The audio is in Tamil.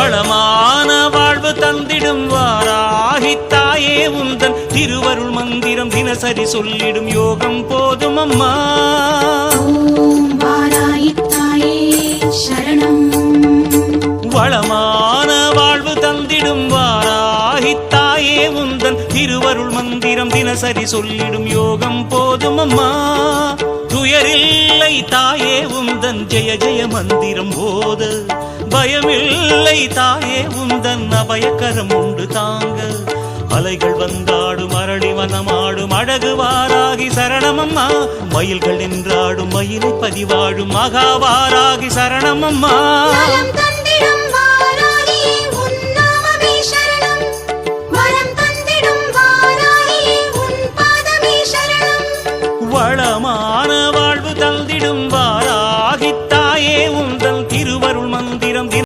வளமான வாழ்வு தந்திடும் வாராகி தாயே உந்தன் திருவருள் மந்திரம் தினசரி சொல்லிடும் யோகம் போதும் அம்மா. ஓம் வாராகி தாயே சரணம். வளமான வாழ்வு தந்திடும் வாராகி தாயே உந்தன் திருவருள் மந்திரம் தினசரி சொல்லிடும் யோகம் போதும் அம்மா. துயரில்லை தாயே உந்தன் ஜெய ஜெய மந்திரம் போத, பயமில்லை தாயே உந்தன் அபயக்கரம் உண்டு தாங்க. அலைகள் வந்தாடும் அரளி வனமாடும் அழகு வாராகி சரணமம்மா. மயில்கள் நின்றாடும் மயிலை பதிவாடும் மகாவாராகி சரணமம்மா.